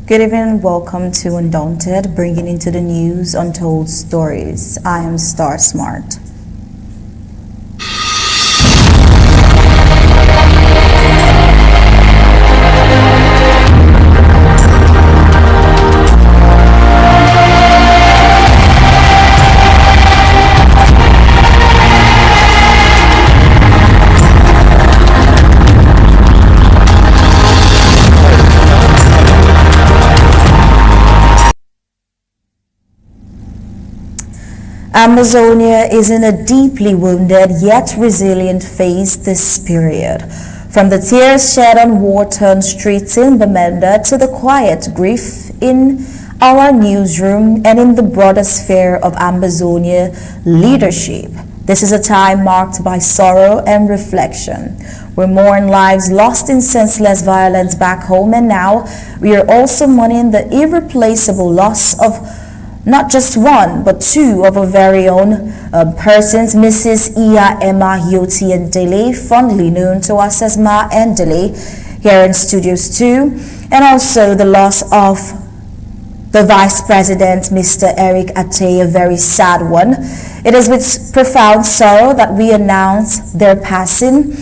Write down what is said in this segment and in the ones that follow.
Good evening and welcome to Undaunted, bringing into the news untold stories. I am Star Smart. Amazonia is in a deeply wounded yet resilient phase this period. From the tears shed on war-torn streets in Bamenda to the quiet grief in our newsroom and in the broader sphere of Ambazonia leadership. This is a time marked by sorrow and reflection. We mourn lives lost in senseless violence back home, and now we are also mourning the irreplaceable loss of not just one, but two of our very own persons, Mrs. Iya Emma Yoti Endeley, fondly known to us as Ma Endeley, here in Studios 2, and also the loss of the Vice President, Mr. Eric Ateh, a very sad one. It is with profound sorrow that we announce their passing.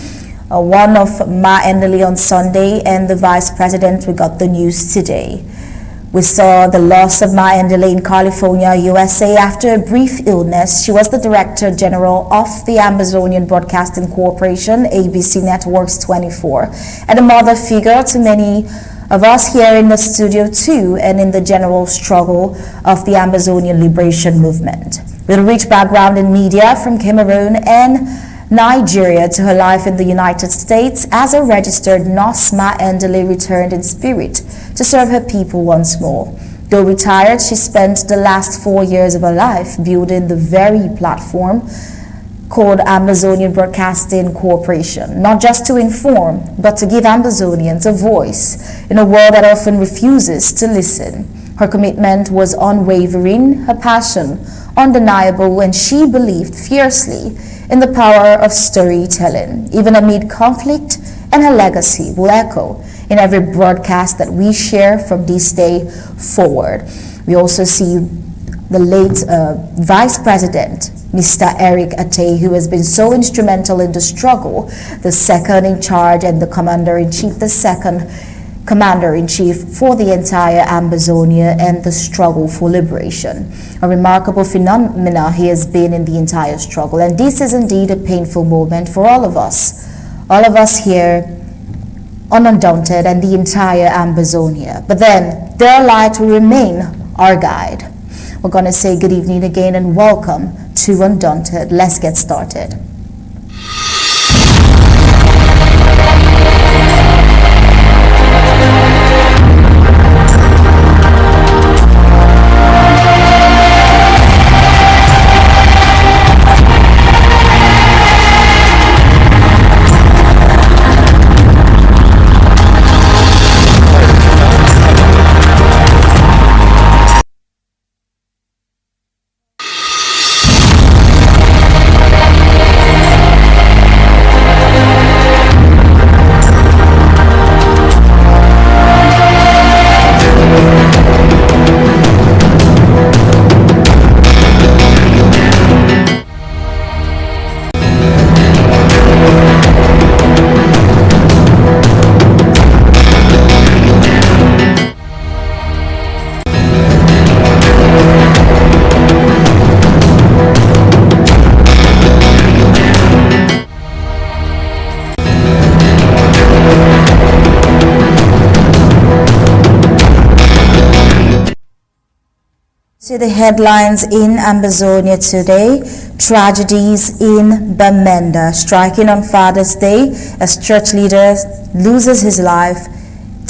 One of Ma Endeley on Sunday, and the Vice President, we got the news today. We saw the loss of Ma Endeley in California, USA, after a brief illness. She was the Director General of the Ambazonian Broadcasting Corporation, ABC Networks 24, and a mother figure to many of us here in the studio too, and in the general struggle of the Ambazonian liberation movement. With a rich background in media from Cameroon and Nigeria to her life in the United States as a registered nurse, Ma Endeley returned in spirit to serve her people once more. Though retired, she spent the last 4 years of her life building the very platform called Ambazonian Broadcasting Corporation, not just to inform, but to give Ambazonians a voice in a world that often refuses to listen. Her commitment was unwavering, her passion undeniable, and she believed fiercely in the power of storytelling, even amid conflict, and her legacy will echo in every broadcast that we share from this day forward. We also see the late Vice President, Mr. Eric Ateh, who has been so instrumental in the struggle, the second in charge and the Commander-in-Chief, the second Commander-in-Chief for the entire Ambazonia and the struggle for liberation. A remarkable phenomenon he has been in the entire struggle, and this is indeed a painful moment for all of us here on Undaunted and the entire Ambazonia. But then their light will remain our guide. We're going to say good evening again and welcome to Undaunted. Let's get started. To the headlines in Ambazonia today: tragedies in Bamenda. Striking on Father's Day as church leader loses his life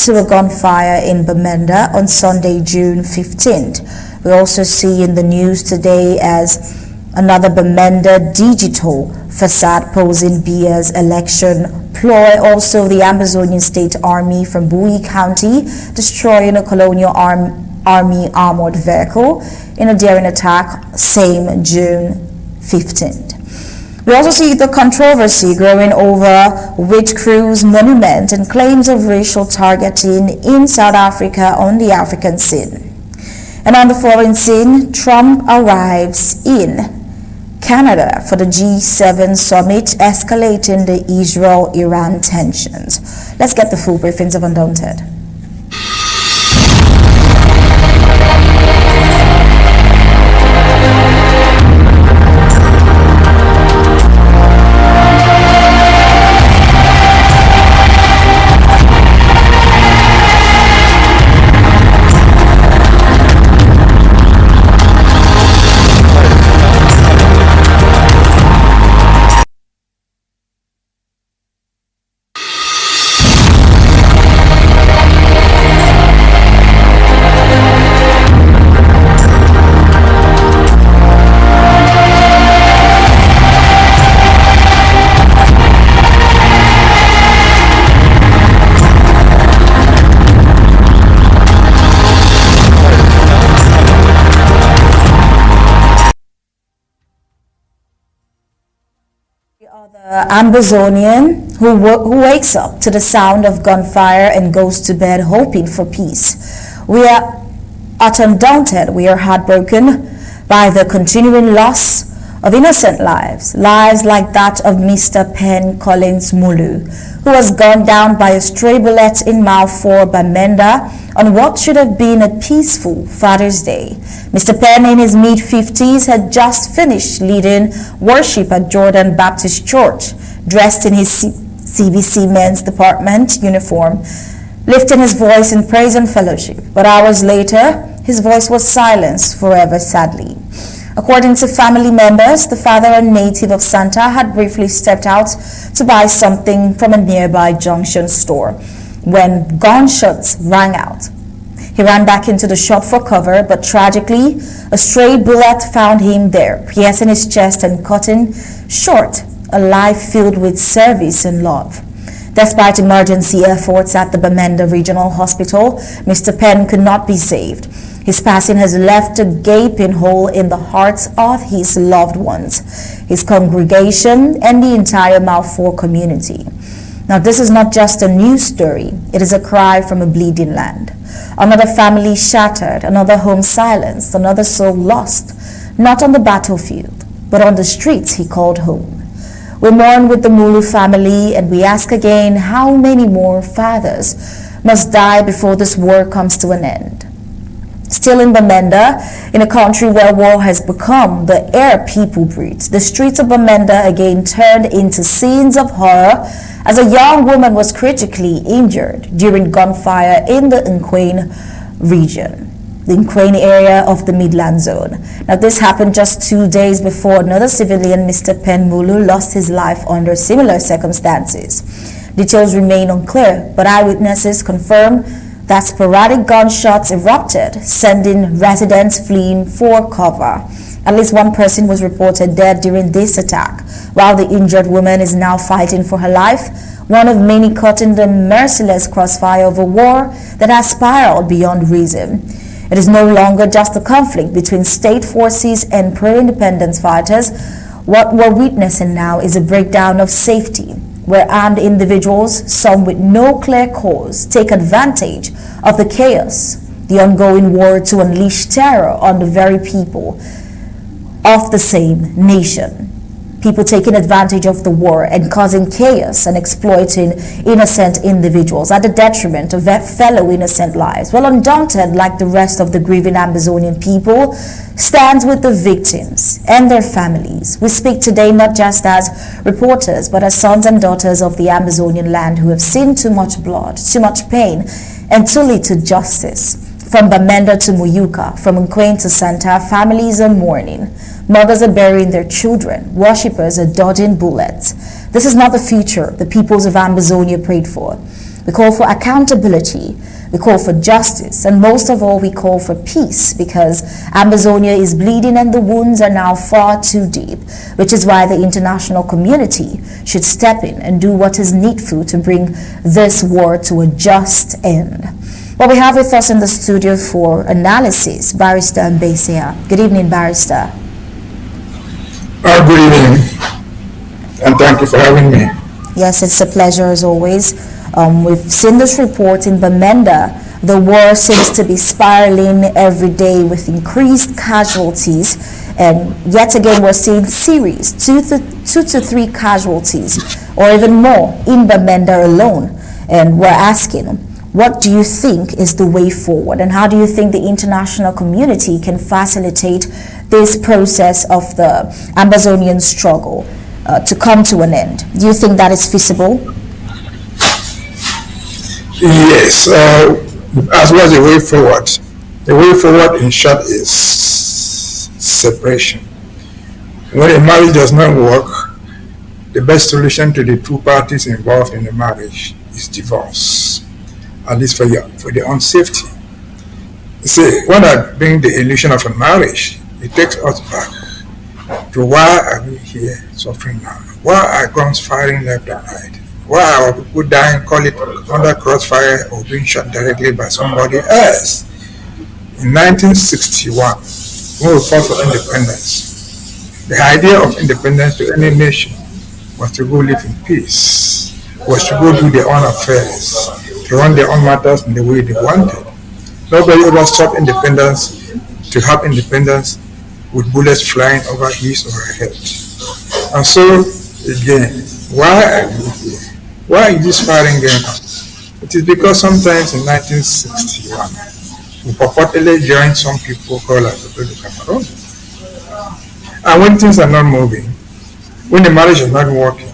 to a gunfire in Bamenda on Sunday, June 15th. We also see in the news today as another Bamenda digital Façade posing Biya's election ploy. Also, the Ambazonian State Army from Bui County destroying a Colonial Army armored vehicle in a daring attack, same June 15th. We also see the controversy growing over Wheat Crew's monument and claims of racial targeting in South Africa on the African scene. And on the foreign scene, Trump arrives in Canada for the G7 summit, escalating the Israel-Iran tensions. Let's get the full briefings of Undaunted. The Ambazonian who wakes up to the sound of gunfire and goes to bed hoping for peace. We are at Undaunted. We are heartbroken by the continuing loss of innocent lives like that of Mr. Penn Collins Mulu, who was gunned down by a stray bullet in Mile 4, Bamenda, on what should have been a peaceful Father's Day. Mr. Penn, in his mid-50s, had just finished leading worship at Jordan Baptist Church, dressed in his CBC Men's Department uniform, lifting his voice in praise and fellowship. But hours later, his voice was silenced forever, sadly. According to family members, the father, a native of Santa, had briefly stepped out to buy something from a nearby junction store when gunshots rang out. He ran back into the shop for cover, but tragically, a stray bullet found him there, piercing his chest and cutting short a life filled with service and love. Despite emergency efforts at the Bamenda Regional Hospital, Mr. Penn could not be saved. His passing has left a gaping hole in the hearts of his loved ones, his congregation, and the entire Mile 4 community. Now, this is not just a news story. It is a cry from a bleeding land. Another family shattered, another home silenced, another soul lost, not on the battlefield, but on the streets he called home. We mourn with the Mulu family, and we ask again, how many more fathers must die before this war comes to an end? Still in Bamenda, in a country where war has become the air people breathe, the streets of Bamenda again turned into scenes of horror as a young woman was critically injured during gunfire in the Nkwene region, the Nkwene area of the Midland Zone. Now, this happened just 2 days before another civilian, Mr. Penn Mulu, lost his life under similar circumstances. Details remain unclear, but eyewitnesses confirm that sporadic gunshots erupted, sending residents fleeing for cover. At least one person was reported dead during this attack, while the injured woman is now fighting for her life, one of many caught in the merciless crossfire of a war that has spiraled beyond reason. It is no longer just a conflict between state forces and pro-independence fighters. What we're witnessing now is a breakdown of safety, where armed individuals, some with no clear cause, take advantage of the chaos, the ongoing war to unleash terror on the very people of the same nation. People taking advantage of the war and causing chaos and exploiting innocent individuals at the detriment of their fellow innocent lives. Well, Undaunted, like the rest of the grieving Ambazonian people, stands with the victims and their families. We speak today not just as reporters, but as sons and daughters of the Ambazonian land who have seen too much blood, too much pain, and too little justice. From Bamenda to Muyuka, from Nkwene to Santa, families are mourning. Mothers are burying their children. Worshippers are dodging bullets. This is not the future the peoples of Ambazonia prayed for. We call for accountability. We call for justice. And most of all, we call for peace, because Ambazonia is bleeding and the wounds are now far too deep, which is why the international community should step in and do what is needful to bring this war to a just end. Well, we have with us in the studio for analysis, Barrister Mbeseha. Good evening, Barrister. Good evening. And thank you for having me. Yes, it's a pleasure as always. We've seen this report in Bamenda. The war seems to be spiraling every day with increased casualties, and yet again we're seeing series, two to three casualties or even more in Bamenda alone. And we're asking, what do you think is the way forward, and how do you think the international community can facilitate this process of the Ambazonian struggle to come to an end? Do you think that is feasible? Yes, as well as the way forward. The way forward, in short, is separation. When a marriage does not work, the best solution to the two parties involved in the marriage is divorce, at least for the unsafety. See, when I bring the illusion of a marriage, it takes us back to why are we here suffering now? Why are guns firing left and right? Why are people dying, call it under crossfire or being shot directly by somebody else? In 1961, when we fought for independence, the idea of independence to any nation was to go live in peace, was to go do their own affairs, to run their own matters in the way they wanted. Nobody ever sought independence to have independence with bullets flying over his or her head. And so, again, why are we here? Why is this firing going on? It is because sometimes in 1961, we purportedly joined some people called as the Cameroon. And when things are not moving, when the marriage is not working,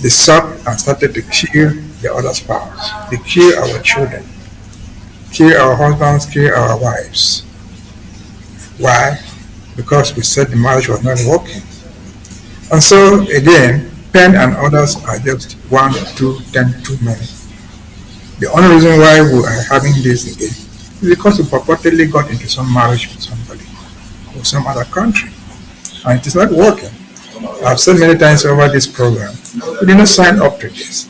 they sought and started to kill the other spouse. They kill our children, kill our husbands, kill our wives. Why? Because we said the marriage was not working. And so again, Penn and others are just 1, 2, 10 too many. The only reason why we are having this again is because we purportedly got into some marriage with somebody or some other country, and it is not working. I've said many times over this program, we did not sign up to this.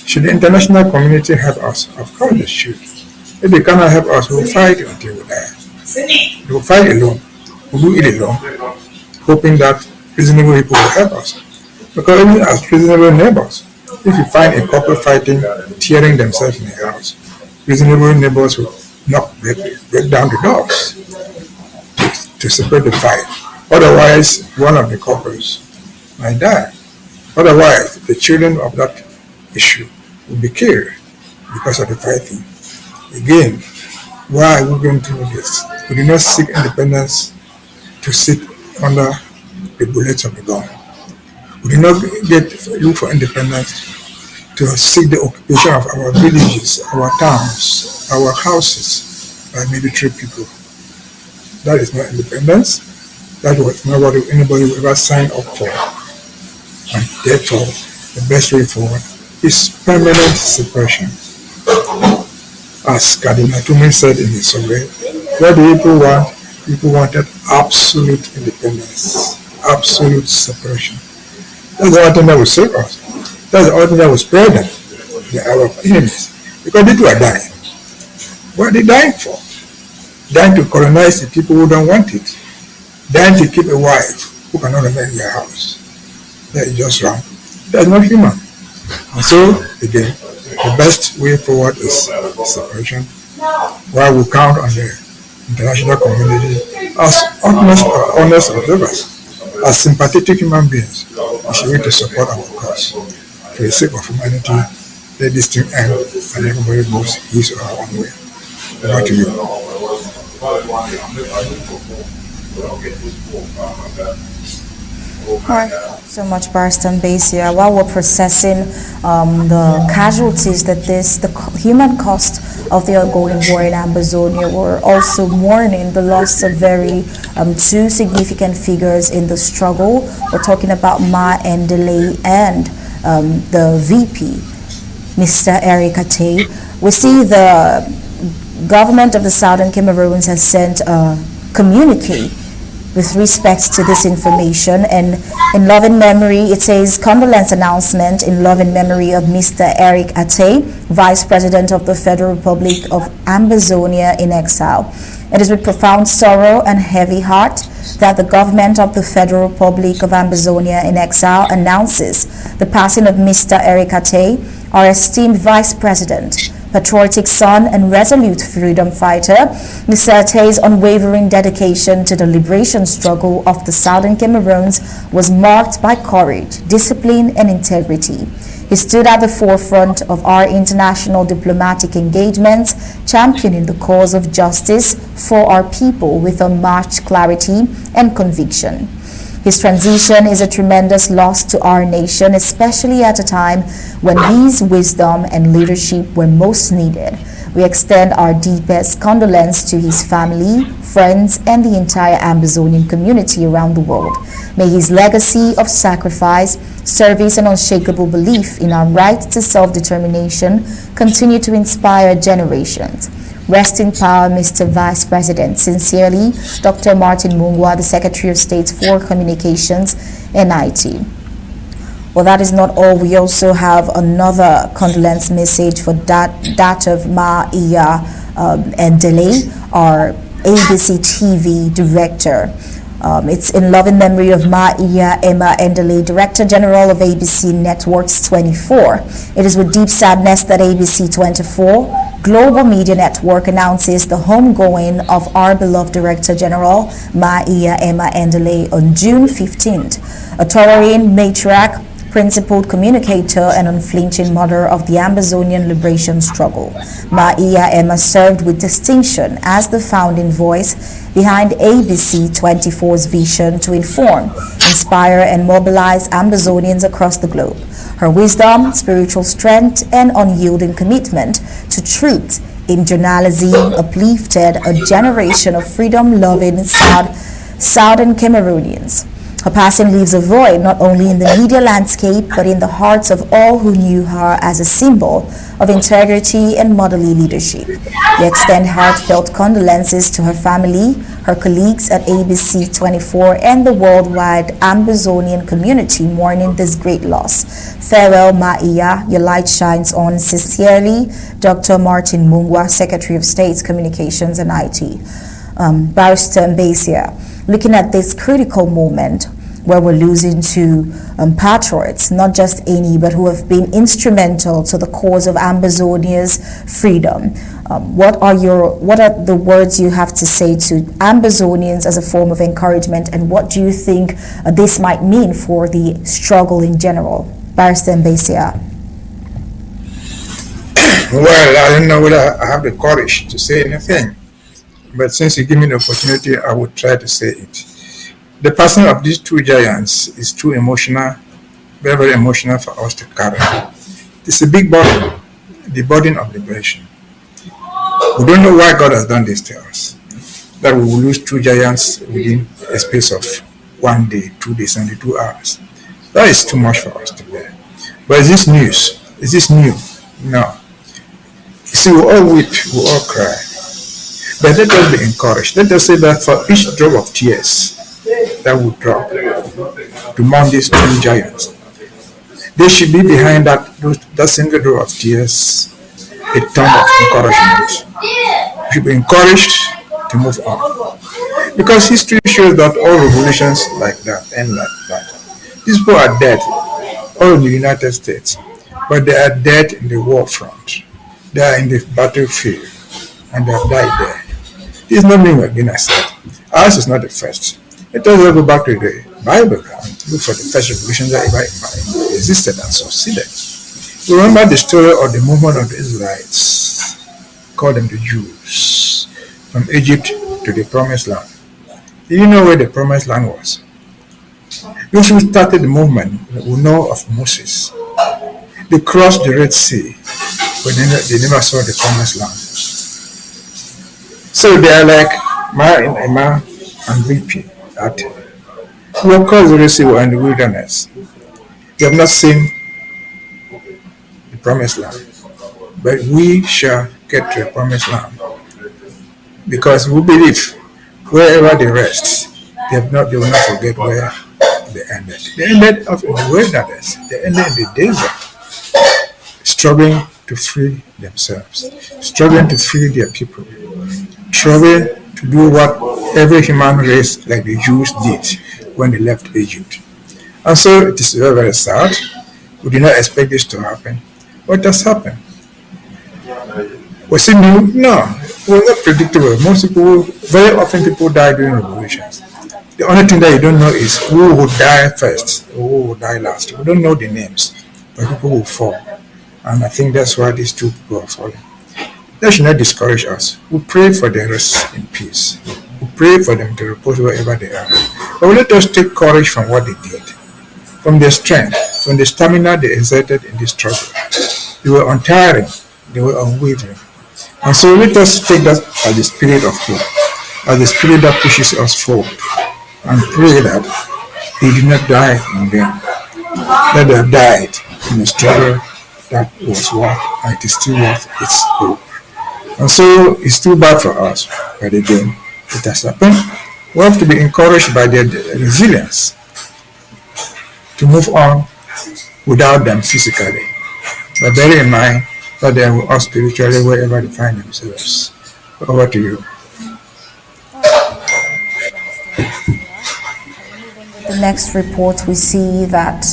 Should the international community help us? Of course they should. If they cannot help us, we'll fight until we die. We'll fight alone. We'll do it alone, hoping that reasonable people will help us. Because even as reasonable neighbors, if you find a couple fighting, tearing themselves in the house, reasonable neighbors will break down the doors to separate the fight. Otherwise, one of the couples might die. Otherwise, the children of that issue will be killed because of the fighting. Again, why are we going through this? We do not seek independence to sit under the bullets of the gun. We did not look for independence to seek the occupation of our villages, our towns, our houses by military people. That is not independence. That was not what anybody will ever sign up for. And therefore, the best way forward is permanent separation. As Cardinal Tumi said in his survey, what do people want? People wanted absolute independence, absolute separation. That's the only thing that will save us. That's the only thing that will spare them, our enemies. Because they too are dying. What are they dying for? Dying to colonize the people who don't want it. Dying to keep a wife who cannot remain in their house. That is just wrong. That is not human. And so, again, the best way forward is separation, while we count on the international community as honest observers, as sympathetic human beings. We should wait to support our cause. For the sake of humanity, let this thing end and everybody goes his or her own way. Over to you. Alright, so much, Barrister Mbeseha. While we're processing the casualties that the human cost of the ongoing war in Ambazonia, we're also mourning the loss of two significant figures in the struggle. We're talking about Endeley and the VP, Mr. Ateh. We see the government of the Southern Cameroons has sent a communique with respect to this information, and in loving memory, it says condolence announcement in loving memory of Mr. Ateh, Vice President of the Federal Republic of Ambazonia in exile. It is with profound sorrow and heavy heart that the government of the Federal Republic of Ambazonia in exile announces the passing of Mr. Eric Ateh, our esteemed Vice President, patriotic son and resolute freedom fighter. Mr. Ateh's unwavering dedication to the liberation struggle of the Southern Cameroons was marked by courage, discipline, and integrity. He stood at the forefront of our international diplomatic engagements, championing the cause of justice for our people with unmatched clarity and conviction. His transition is a tremendous loss to our nation, especially at a time when his wisdom and leadership were most needed. We extend our deepest condolence to his family, friends, and the entire Ambazonian community around the world. May his legacy of sacrifice, service, and unshakable belief in our right to self-determination continue to inspire generations. Rest in power, Mr. Vice President. Sincerely, Dr. Martin Mungwa, the Secretary of State for Communications and IT. Well, that is not all. We also have another condolence message for that of Biya Endeley, our ABC TV director. It's in loving memory of Biya Endeley, Director General of ABC Networks 24. It is with deep sadness that ABC 24 Global Media Network announces the homegoing of our beloved Director General Biya Endeley on June 15th. A towering matriarch, principled communicator, and unflinching mother of the Ambazonian liberation struggle, Biya served with distinction as the founding voice behind ABC 24's vision to inform, inspire, and mobilize Ambazonians across the globe. Her wisdom, spiritual strength, and unyielding commitment to truth in journalism uplifted a generation of freedom-loving Southern Cameroonians. Her passing leaves a void not only in the media landscape but in the hearts of all who knew her as a symbol of integrity and motherly leadership. We extend heartfelt condolences to her family, her colleagues at ABC 24, and the worldwide Ambazonian community mourning this great loss. Farewell, Biya. Your light shines on. Sincerely, Dr. Martin Mungwa, Secretary of State, Communications and IT. Barrister Mbeseha. Looking at this critical moment where we're losing to patriots, not just any, but who have been instrumental to the cause of Ambazonia's freedom. What are the words you have to say to Ambazonians as a form of encouragement, and what do you think this might mean for the struggle in general? Barrister Mbeseha. Well, I don't know whether I have the courage to say anything. But since you give me the opportunity, I will try to say it. The passing of these two giants is too emotional, very, very emotional for us to carry. It's a big burden, the burden of liberation. We don't know why God has done this to us, that we will lose two giants within a space of 1 day, 2 days, and 2 hours. That is too much for us to bear. But is this news? Is this new? No. You see, we all weep, we all cry. But let us be encouraged. Let us say that for each drop of tears that will drop to mount these two giants, they should be behind that single drop of tears a ton of encouragement. We should be encouraged to move on. Because history shows that all revolutions like that end like that. These people are dead, all in the United States, but they are dead in the war front. They are in the battlefield, and they have died there. This is not being against it. Ours is not the first. Let us go back to the Bible and look for the first revolution that ever existed and succeeded. Remember the story of the movement of the Israelites, called them the Jews, from Egypt to the Promised Land. Do you know where the Promised Land was? Those who started the movement will know of Moses. They crossed the Red Sea, but they never saw the Promised Land. So they are like Ma and VP, Ateh, who across the Red Sea were in the wilderness. They have not seen the Promised Land, but we shall get to the Promised Land, because we believe wherever they rest, they will not forget where they ended. They ended up in the wilderness. They ended in the desert, struggling to free themselves, struggling to free their people, struggling to do what every human race like the Jews did when they left Egypt. And so it is very, very sad. We did not expect this to happen, but it has happened. Was it new? No, it was not predictable. Most people, very often people die during revolutions. The only thing that you don't know is who will die first or who will die last. We don't know the names, but people will fall. And I think that's why these two people are falling. That should not discourage us. We pray for their rest in peace. We pray for them to repose wherever they are. But let us take courage from what they did, from their strength, from the stamina they exerted in this struggle. They were untiring, they were unwavering. And so let us take that as the spirit of hope, as the spirit that pushes us forward, and pray that they did not die in vain, that they have died in a struggle that was worth, and it is still worth its hope. And so it's too bad for us, but again, it has happened. We have to be encouraged by their resilience to move on without them physically, but bear in mind that they are all spiritually wherever they find themselves. Over to you. The next report, we see that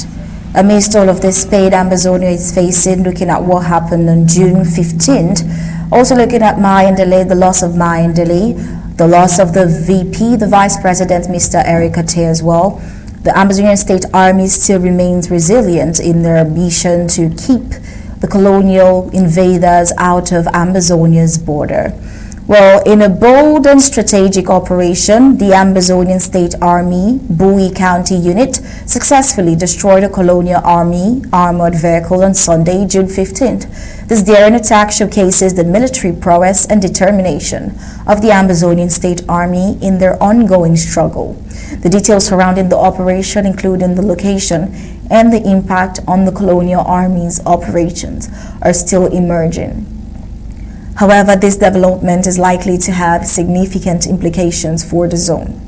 amidst all of this pain Ambazonia is facing, looking at what happened on June 15th, also looking at Endeley, the loss of Endeley, the loss of the VP, the Vice President, Mr. Ateh as well. The Ambazonian State Army still remains resilient in their ambition to keep the colonial invaders out of Ambazonia's border. Well, in a bold and strategic operation, the Ambazonian State Army, Bui County Unit, successfully destroyed a Colonial Army armored vehicle on Sunday, June 15th. This daring attack showcases the military prowess and determination of the Ambazonian State Army in their ongoing struggle. The details surrounding the operation, including the location and the impact on the Colonial Army's operations, are still emerging. However, this development is likely to have significant implications for the zone.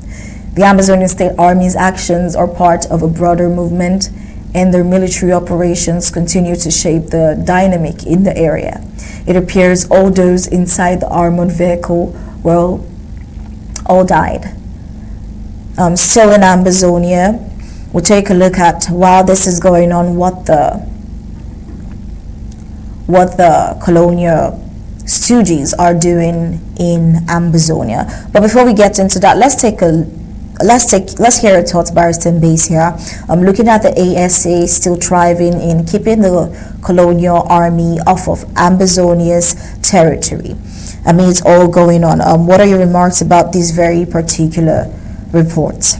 The Ambazonian State Army's actions are part of a broader movement, and their military operations continue to shape the dynamic in the area. It appears all those inside the armored vehicle, well, all died. Still in Ambazonia, we'll take a look at, while this is going on, what the colonial stooges are doing in Ambazonia. But before we get into that, let's hear a thought Barrister Mbeseha. Looking at the ASA still thriving in keeping the Colonial Army off of Ambazonia's territory. I mean, it's all going on. What are your remarks about this very particular report?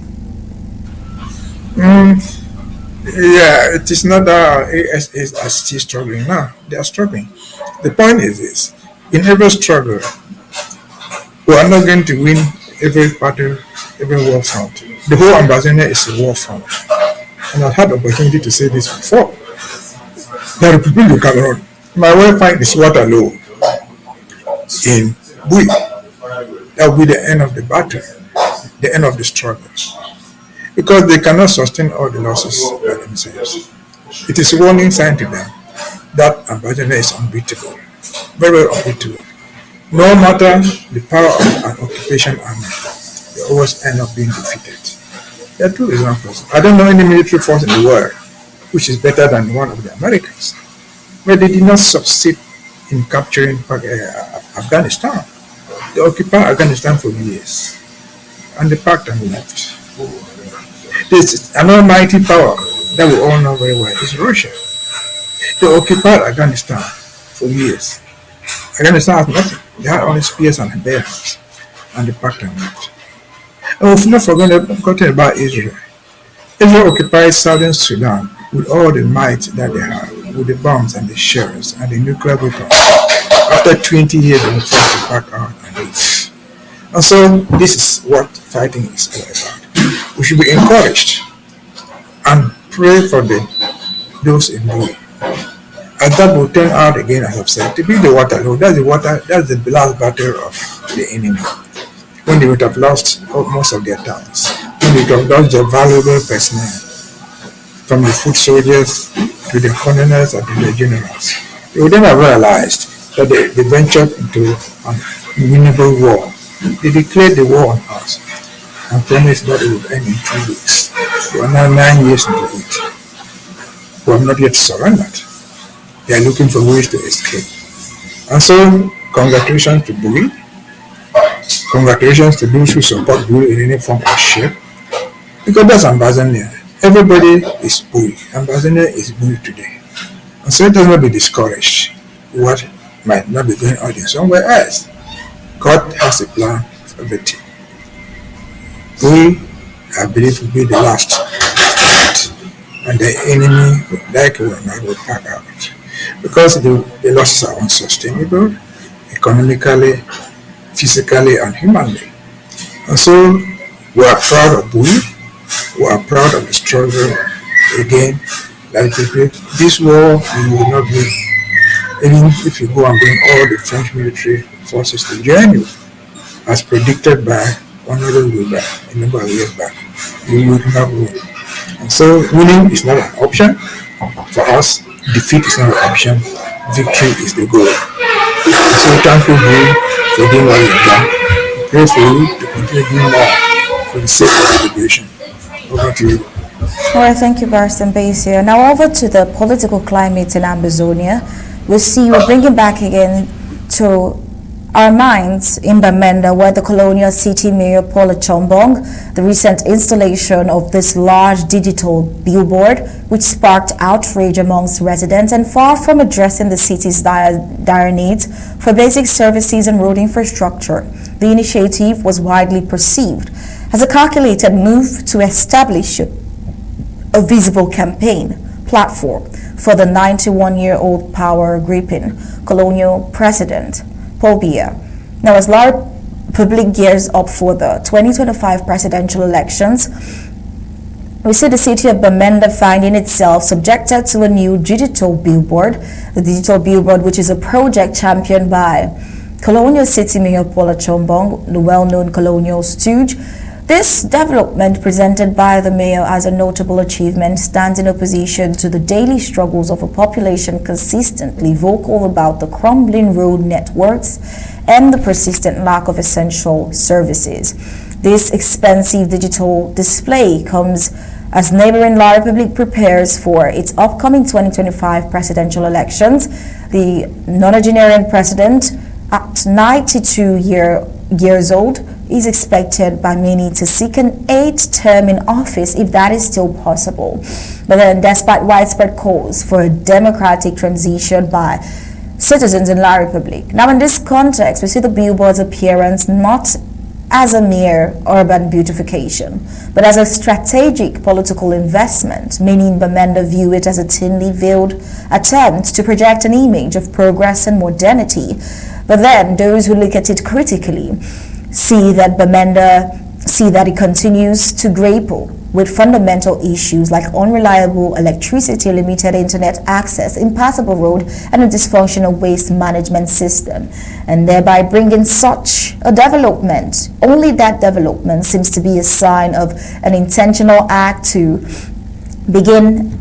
Yeah, it is not that ASAs are still struggling now. They are struggling. The point is this: in every struggle, we are not going to win every battle, every war front. The whole Ambazonia is a war front. And I've had the opportunity to say this before. The Republic of Cameroon, my way find is Waterloo in Bui. That will be the end of the battle, the end of the struggle. Because they cannot sustain all the losses by themselves. It is a warning sign to them that Ambazonia is unbeatable, very, very unbeatable. No matter the power of an occupation army, they always end up being defeated. There are two examples. I don't know any military force in the world which is better than the one of the Americans, but they did not succeed in capturing Afghanistan. They occupied Afghanistan for years, and they packed and left. There's another mighty power that we all know very well is Russia. They occupied Afghanistan for years. Afghanistan has nothing. They had only spears and bears, and they packed and left. And we've not forgotten about Israel. Israel occupied southern Sudan with all the might that they have, with the bombs and the shells and the nuclear weapons. After 20 years, they were forced to pack out and leave. And so this is what fighting is all about. We should be encouraged and pray for those in need. And that will turn out again, as I've said, to be the Waterloo. That's the last battle of the enemy. When they would have lost most of their towns, when they would have lost their valuable personnel, from the foot soldiers to the colonels and to the generals, they would then have realized that they ventured into an unwinnable war They declared the war on us and promised that it would end in 2 weeks. We are now 9 years into it. We have not yet surrendered. They are looking for ways to escape. And so, congratulations to Bui. Congratulations to those who support Bui in any form or shape. Because that's Ambazonian. Everybody is Bui. Ambazonian is Bui today. And so it does not be discouraged. What might not be going on in somewhere else. God has a plan for everything. We, I believe, will be the last fight, and the enemy will not pack out. Because the losses are unsustainable, economically, physically, and humanly. And so we are proud of Bui, we are proud of the struggle again. Like this war, we will not win. Even if you go and bring all the French military forces to join you, as predicted by Honorable Biya a number of years back, you will not win. And so winning is not an option for us. Defeat is not an option. Victory is the goal. So thank you, Bui, for doing what you've done. Pray for you to continue doing more for the sake of the liberation. Over to you. All right, thank you, Barrister Mbeseha. Now over to the political climate in Ambazonia. We're bringing back again to our minds in Bamenda, where the Colonial City Mayor Ploy, the recent installation of this large digital billboard, which sparked outrage amongst residents, and far from addressing the city's dire needs for basic services and road infrastructure, the initiative was widely perceived as a calculated move to establish a visible campaign platform for the 91-year-old power-gripping Colonial President Biya. Now, as large public gears up for the 2025 presidential elections, we see the city of Bamenda finding itself subjected to a new digital billboard. The digital billboard, which is a project championed by Colonial City Mayor Ploy, the well-known Colonial stooge. This development, presented by the mayor as a notable achievement, stands in opposition to the daily struggles of a population consistently vocal about the crumbling road networks and the persistent lack of essential services. This expensive digital display comes as neighboring La Republique prepares for its upcoming 2025 presidential elections. The nonagenarian president, at 92 years old, is expected by many to seek an 8th term in office if that is still possible. But then, despite widespread calls for a democratic transition by citizens in La Republique. Now, in this context, we see the billboard's appearance not as a mere urban beautification, but as a strategic political investment. Many in Bamenda view it as a thinly veiled attempt to project an image of progress and modernity. But then, those who look at it critically see that it continues to grapple with fundamental issues like unreliable electricity, limited internet access, impassable road, and a dysfunctional waste management system, and thereby bringing such a development. Only that development seems to be a sign of an intentional act to begin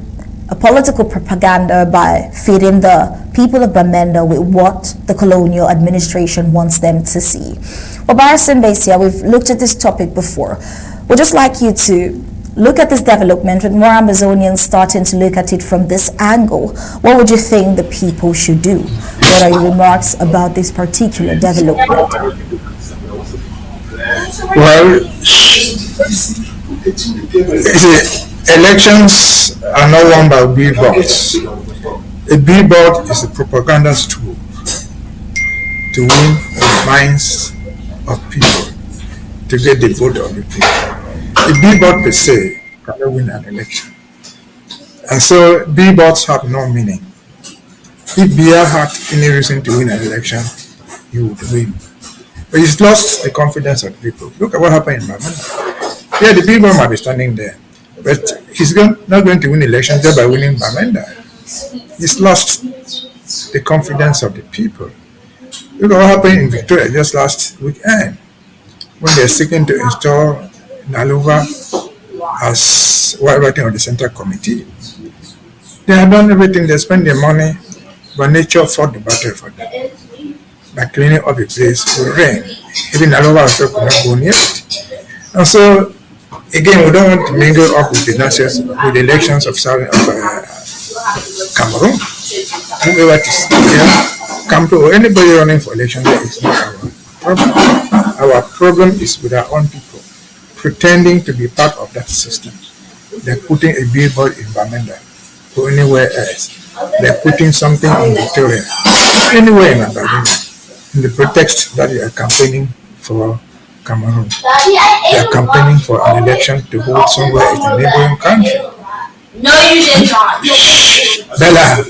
a political propaganda by feeding the people of Bamenda with what the colonial administration wants them to see. Well, Barrister Mbeseha, we've looked at this topic before. We'd just like you to look at this development with more Ambazonians starting to look at it from this angle. What would you think the people should do? What are your remarks about this particular development? Well, elections are not won by billboards. A billboard is a propaganda tool to win the minds of people, to get the vote of the people. A billboard per se cannot win an election. And so billboards have no meaning. If Biya had any reason to win an election, he would win. But he's lost the confidence of the people. Look at what happened in Bamenda. Yeah, the billboard might be standing there, but he's not going to win elections just by winning Bamenda. He's lost the confidence of the people. Look at what happened in Victoria just last weekend, when they're seeking to install Nalova as writing of the Central Committee. They have done everything. They spent their money, but nature fought the battle for them by cleaning up the place with rain. Even Alova also could not go near it. And so, again, we don't want to mingle up with the nonsense with the elections of Cameroon. Whoever is here, Cameroon, or anybody running for election there is not our problem. Our problem is with our own people pretending to be part of that system. They're putting a billboard in Bamenda or anywhere else. They're putting something in Victoria, anywhere in Ambazonian, in the pretext that they are campaigning for Cameroon. They are campaigning for an election to hold somewhere in a neighboring country. No, you did not. Bella,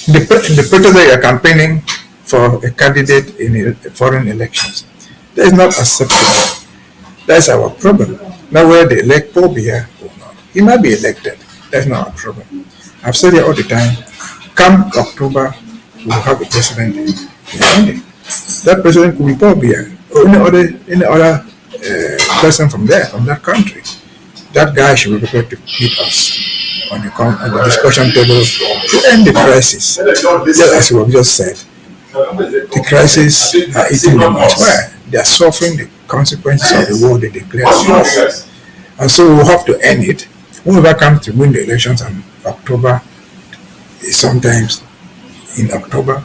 the pretext they are campaigning for a candidate in foreign elections. That is not acceptable. That's our problem. Now whether they elect Biya or not, he might be elected. That's not our problem. I've said it all the time. Come October, we'll have a president in Endeley. That president could be Biya or any other person from there, from that country. That guy should be prepared to meet us on the discussion table to end the crisis. Just as you have just said, the crisis are eating them as well. They are suffering the consequences of the war they declared war. And so we'll have to end it. Whoever comes to win the elections in October is sometimes in October.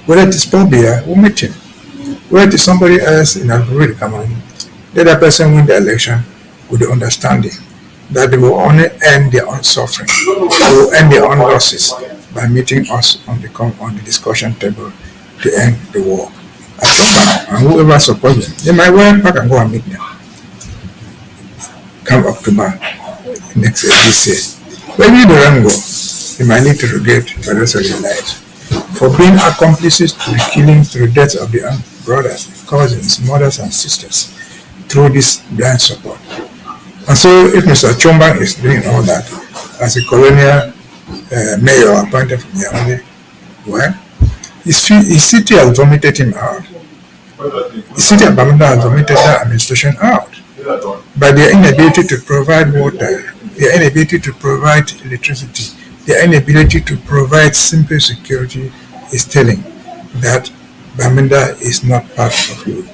Whether it is Biya, we'll meet him. Whether it is somebody else in Algeria, Cameroon, let that person win the election with the understanding that they will only end their own suffering, they will end their own losses by meeting us on the discussion table to end the war. And whoever supports them, they might well back and go and meet them. Come October next year, this year. When you don't go, they might need to regret the rest of their lives for being accomplices to the killings, to the deaths of their own brothers, cousins, mothers, and sisters through this blind support. And so, if Mr. Chomba is doing all that as a colonial mayor appointed from the army, well, his city has vomited him out. The city of Bamenda has vomited that administration out by their inability to provide water, their inability to provide electricity, their inability to provide simple security is telling that Bamenda is not part of you.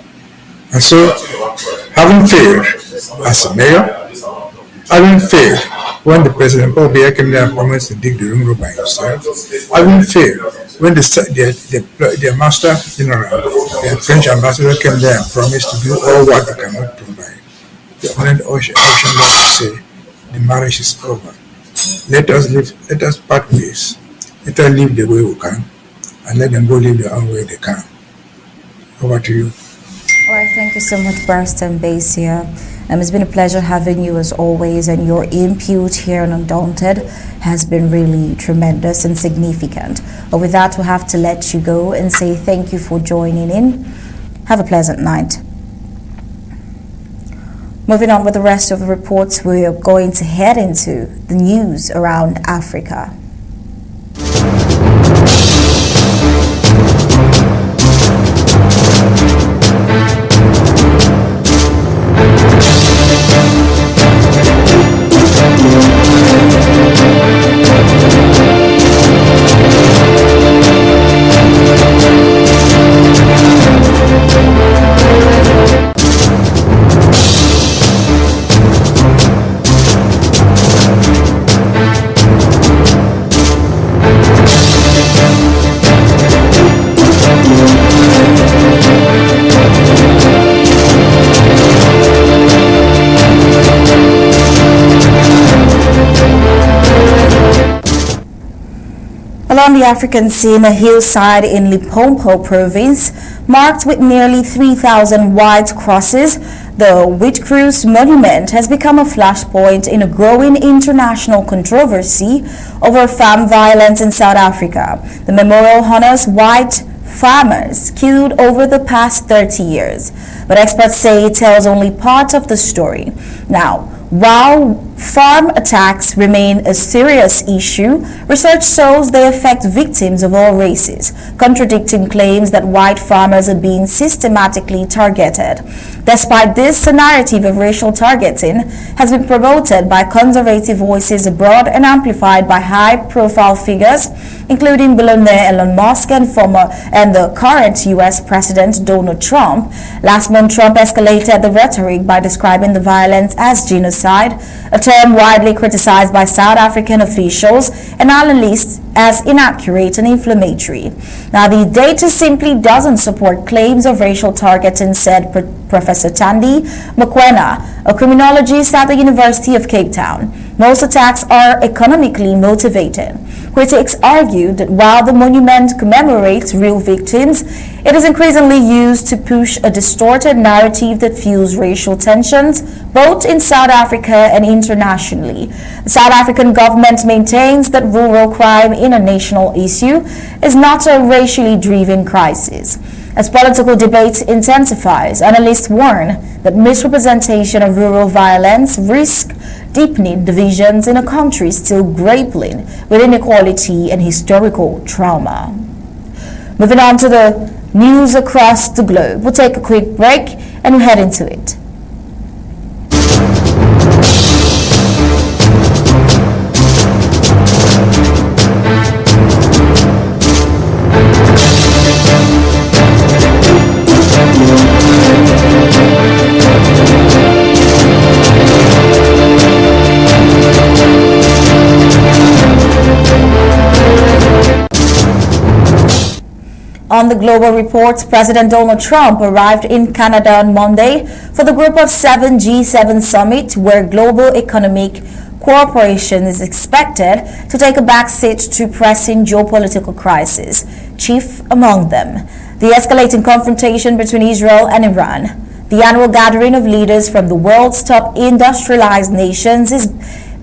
And so, having failed as a mayor, having failed when the President Biya came there and promised to dig the room road by himself, having failed when their master general, the French ambassador came there and promised to do all what they cannot provide, the only option left to say, the marriage is over. Let us part ways. Let us live the way we can, and let them go live the own way they can. Over to you. All right, thank you so much, Barrister Mbeseha. It's been a pleasure having you as always, and your input here on Undaunted has been really tremendous and significant. But with that, we'll have to let you go and say thank you for joining in. Have a pleasant night. Moving on with the rest of the reports, we are going to head into the news around Africa. Along the African scene, a hillside in Limpopo province, marked with nearly 3,000 white crosses, the Wheatcross Monument has become a flashpoint in a growing international controversy over farm violence in South Africa. The memorial honors white farmers killed over the past 30 years, but experts say it tells only part of the story. Now, while farm attacks remain a serious issue, research shows they affect victims of all races, contradicting claims that white farmers are being systematically targeted. Despite this, the narrative of racial targeting has been promoted by conservative voices abroad and amplified by high-profile figures including billionaire Elon Musk and the current U.S. President Donald Trump. Last month, Trump escalated the rhetoric by describing the violence as genocide, a term widely criticized by South African officials and analysts as inaccurate and inflammatory. Now, the data simply doesn't support claims of racial targeting, said Professor Thandi Mokoena, a criminologist at the University of Cape Town. Most attacks are economically motivated. Critics argue that while the monument commemorates real victims, it is increasingly used to push a distorted narrative that fuels racial tensions, both in South Africa and internationally. The South African government maintains that rural crime is a national issue, is not a racially driven crisis. As political debate intensifies, analysts warn that misrepresentation of rural violence risks deepening divisions in a country still grappling with inequality and historical trauma. Moving on to the news across the globe. We'll take a quick break and we'll head into it. On the Global Report, President Donald Trump arrived in Canada on Monday for the Group of 7 G7 summit, where global economic cooperation is expected to take a backseat to pressing geopolitical crises, chief among them the escalating confrontation between Israel and Iran. The annual gathering of leaders from the world's top industrialized nations is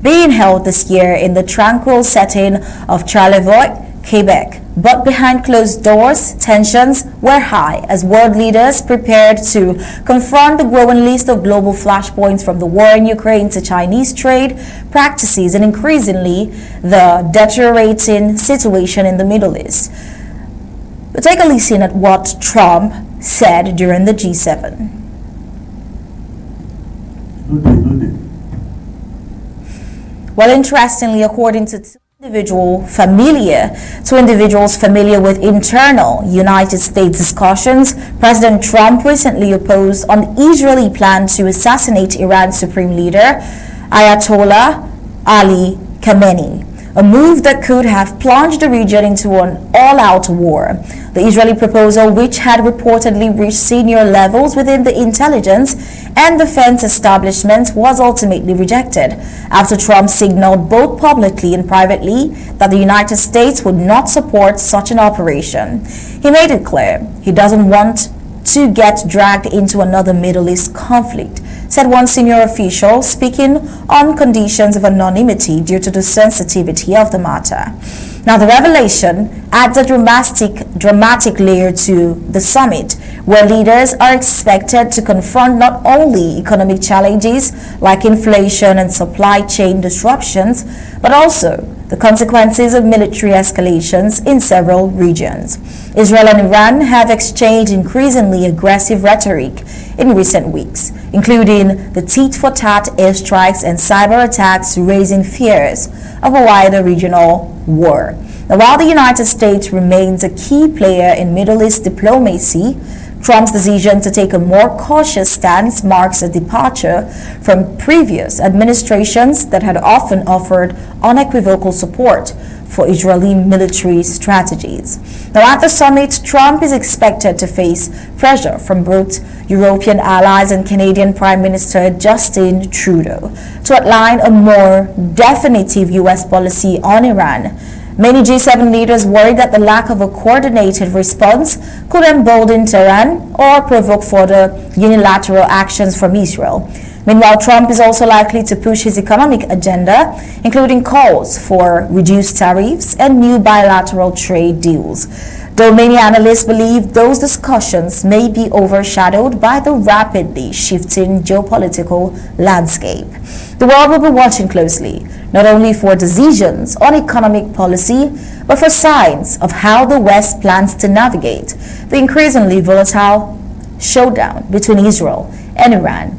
being held this year in the tranquil setting of Charlevoix, Quebec. But behind closed doors, tensions were high as world leaders prepared to confront the growing list of global flashpoints, from the war in Ukraine to Chinese trade practices and increasingly the deteriorating situation in the Middle East. But take a listen at what Trump said during the G7. Well, interestingly, according to individuals familiar with internal United States discussions, President Trump recently opposed an Israeli plan to assassinate Iran's supreme leader, Ayatollah Ali Khamenei, a move that could have plunged the region into an all-out war. The Israeli proposal, which had reportedly reached senior levels within the intelligence and defense establishment, was ultimately rejected after Trump signaled both publicly and privately that the United States would not support such an operation. He made it clear he doesn't want to get dragged into another Middle East conflict, said one senior official, speaking on conditions of anonymity due to the sensitivity of the matter. Now, the revelation adds a dramatic layer to the summit, where leaders are expected to confront not only economic challenges like inflation and supply chain disruptions, but also the consequences of military escalations in several regions. Israel and Iran have exchanged increasingly aggressive rhetoric in recent weeks, including the tit-for-tat airstrikes and cyber attacks, raising fears of a wider regional war. Now, while the United States remains a key player in Middle East diplomacy, Trump's decision to take a more cautious stance marks a departure from previous administrations that had often offered unequivocal support for Israeli military strategies. Now, at the summit, Trump is expected to face pressure from both European allies and Canadian Prime Minister Justin Trudeau to outline a more definitive U.S. policy on Iran. Many G7 leaders worry that the lack of a coordinated response could embolden Tehran or provoke further unilateral actions from Israel. Meanwhile, Trump is also likely to push his economic agenda, including calls for reduced tariffs and new bilateral trade deals. Though many analysts believe those discussions may be overshadowed by the rapidly shifting geopolitical landscape. The world will be watching closely, not only for decisions on economic policy, but for signs of how the West plans to navigate the increasingly volatile showdown between Israel and Iran.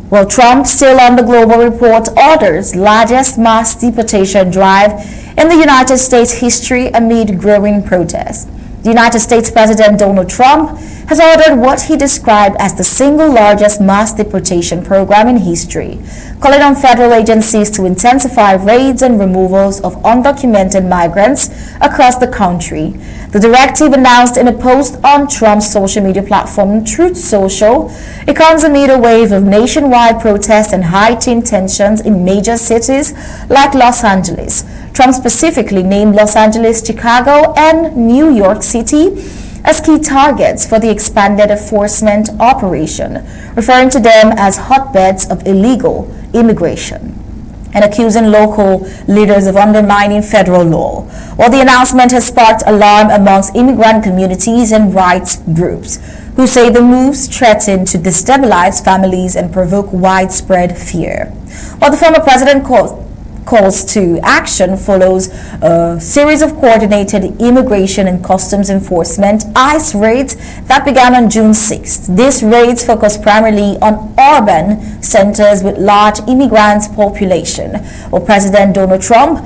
Well, Trump, still on the Global Report, orders largest mass deportation drive in the United States history amid growing protests. The United States President Donald Trump has ordered what he described as the single largest mass deportation program in history, calling on federal agencies to intensify raids and removals of undocumented migrants across the country. The directive, announced in a post on Trump's social media platform Truth Social, it comes amid a wave of nationwide protests and heightened tensions in major cities like Los Angeles. Trump specifically named Los Angeles, Chicago, and New York City as key targets for the expanded enforcement operation, referring to them as hotbeds of illegal immigration and accusing local leaders of undermining federal law. While the announcement has sparked alarm amongst immigrant communities and rights groups, who say the moves threaten to destabilize families and provoke widespread fear. While the former president calls to action follows a series of coordinated immigration and customs enforcement ICE raids that began on June 6th. These raids focus primarily on urban centers with large immigrant population, while President Donald Trump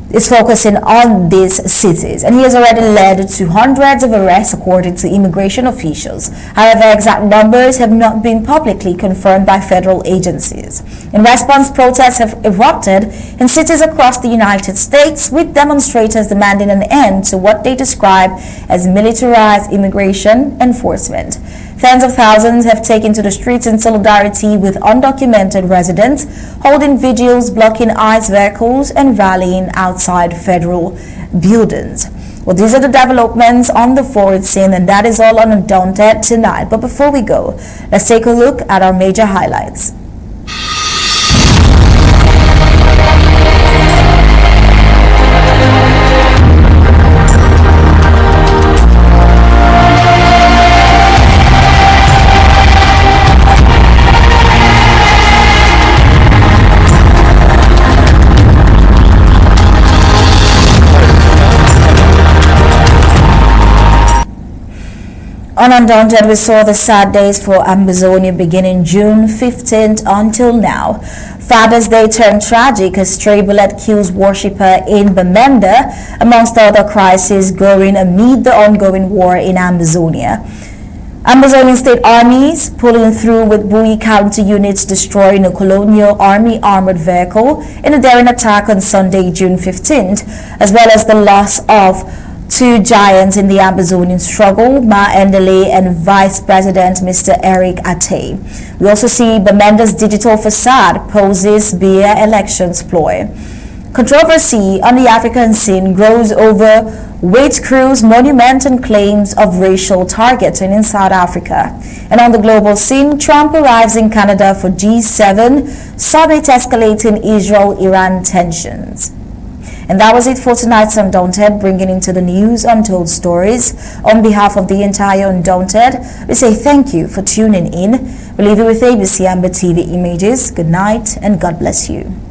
is focusing on these cities, and he has already led to hundreds of arrests according to immigration officials. However, exact numbers have not been publicly confirmed by federal agencies. In response, protests have erupted in cities across the United States, with demonstrators demanding an end to what they describe as militarized immigration enforcement. Tens of thousands have taken to the streets in solidarity with undocumented residents, holding vigils, blocking ICE vehicles, and rallying outside federal buildings. Well, these are the developments on the forward scene, and that is all on Undaunted tonight. But before we go, let's take a look at our major highlights. On Undaunted, we saw the sad days for Ambazonia beginning June 15th until now. Father's Day turned tragic as stray bullet kills worshipper in Bamenda, amongst other crises growing amid the ongoing war in Amazonia. Ambazonian state armies pulling through with Biya County units destroying a Colonial Army armored vehicle in a daring attack on Sunday, June 15th, as well as the loss of two giants in the Ambazonian struggle, Endeley and Vice President Mr. Ateh. We also see Bamenda's digital Façade poses Biya elections ploy. Controversy on the African scene grows over Wade Crew's monument and claims of racial targeting in South Africa. And on the global scene, Trump arrives in Canada for G7 summit, escalating Israel-Iran tensions. And that was it for tonight's Undaunted, bringing into the news untold stories. On behalf of the entire Undaunted, we say thank you for tuning in. We leave you with ABC Amba TV images. Good night and God bless you.